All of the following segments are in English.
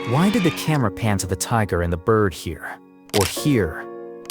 Why did the camera pan to the tiger and the bird here? Or here?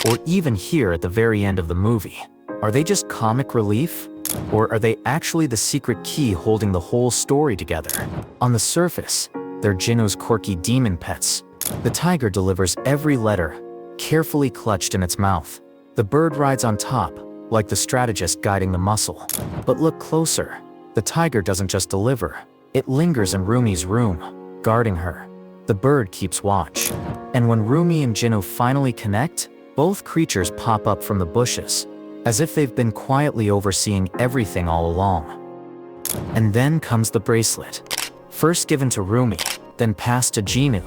Or even here at the very end of the movie? Are they just comic relief? Or are they actually the secret key holding the whole story together? On the surface, they're Jinu's quirky demon pets. The tiger delivers every letter, carefully clutched in its mouth. The bird rides on top, like the strategist guiding the muscle. But look closer. The tiger doesn't just deliver. It lingers in Rumi's room, guarding her. The bird keeps watch. And when Rumi and Jinu finally connect, both creatures pop up from the bushes, as if they've been quietly overseeing everything all along. And then comes the bracelet. First given to Rumi, then passed to Jinu.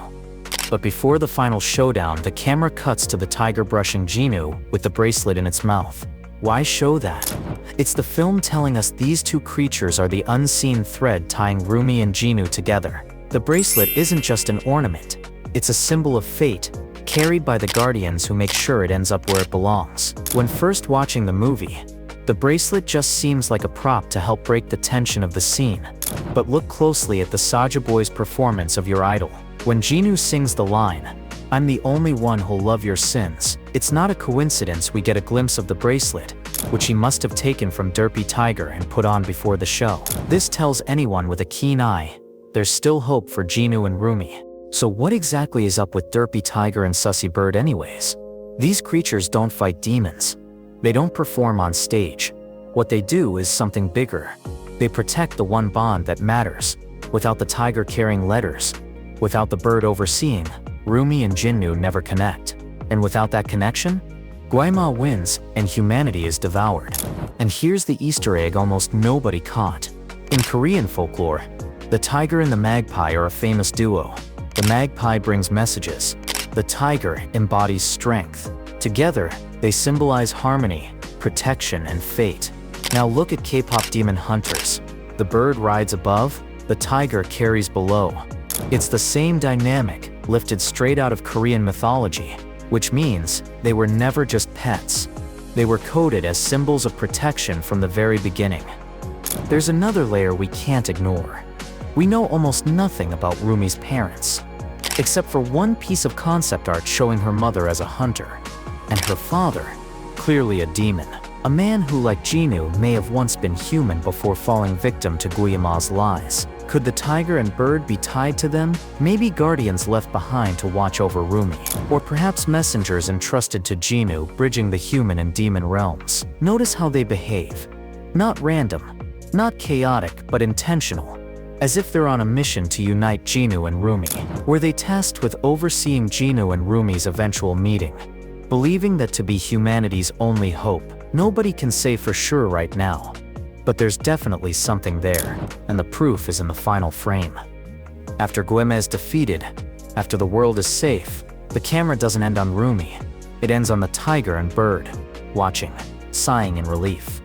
But before the final showdown, the camera cuts to the tiger brushing Jinu with the bracelet in its mouth. Why show that? It's the film telling us these two creatures are the unseen thread tying Rumi and Jinu together. The bracelet isn't just an ornament. It's a symbol of fate, carried by the guardians who make sure it ends up where it belongs. When first watching the movie, the bracelet just seems like a prop to help break the tension of the scene. But look closely at the Saja Boy's performance of Your Idol. When Jinu sings the line, "I'm the only one who'll love your sins," it's not a coincidence we get a glimpse of the bracelet, which he must have taken from Derpy Tiger and put on before the show. This tells anyone with a keen eye, there's still hope for Jinu and Rumi. So what exactly is up with Derpy Tiger and Sussie Bird anyways? These creatures don't fight demons. They don't perform on stage. What they do is something bigger. They protect the one bond that matters. Without the tiger carrying letters, without the bird overseeing, Rumi and Jinu never connect. And without that connection, gwi-ma wins and humanity is devoured. And here's the Easter egg almost nobody caught. In Korean folklore, the tiger and the magpie are a famous duo. The magpie brings messages. The tiger embodies strength. Together, they symbolize harmony, protection, and fate. Now look at Kpop demon hunters. The bird rides above, the tiger carries below. It's the same dynamic, lifted straight out of Korean mythology, which means they were never just pets. They were coded as symbols of protection from the very beginning. There's another layer we can't ignore. We know almost nothing about Rumi's parents, except for one piece of concept art showing her mother as a hunter, and her father, clearly a demon. A man who, like Jinu, may have once been human before falling victim to gwi-ma's lies. Could the tiger and bird be tied to them? Maybe guardians left behind to watch over Rumi. Or perhaps messengers entrusted to Jinu, bridging the human and demon realms. Notice how they behave. Not random, not chaotic, but intentional. As if they're on a mission to unite Jinu and Rumi. Were they tasked with overseeing Jinu and Rumi's eventual meeting? Believing that to be humanity's only hope? Nobody can say for sure right now. But there's definitely something there, and the proof is in the final frame. After gwi-ma is defeated, after the world is safe, the camera doesn't end on Rumi. It ends on the tiger and bird, watching, sighing in relief.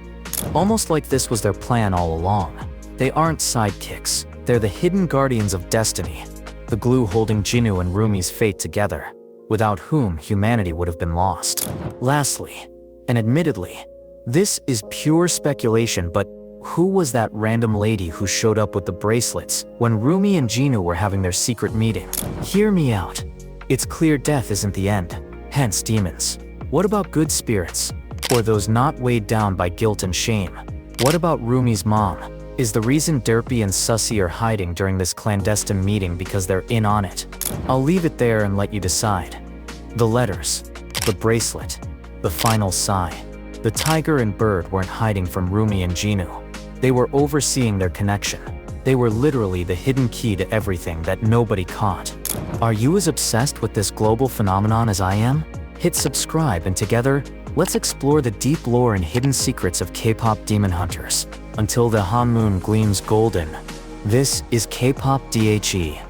Almost like this was their plan all along. They aren't sidekicks, they're the hidden guardians of destiny, the glue holding Jinu and Rumi's fate together, without whom humanity would have been lost. Lastly, and admittedly, this is pure speculation, but who was that random lady who showed up with the bracelets when Rumi and Jinu were having their secret meeting? Hear me out. It's clear death isn't the end, hence demons. What about good spirits? Or those not weighed down by guilt and shame? What about Rumi's mom? Is the reason Derpy and Sussie are hiding during this clandestine meeting because they're in on it? I'll leave it there and let you decide. The letters, the bracelet, the final sigh. The tiger and bird weren't hiding from Rumi and Jinu. They were overseeing their connection. They were literally the hidden key to everything that nobody caught. Are you as obsessed with this global phenomenon as I am? Hit subscribe and together, let's explore the deep lore and hidden secrets of Kpop demon hunters. Until the Han moon gleams golden, this is Kpop DHE.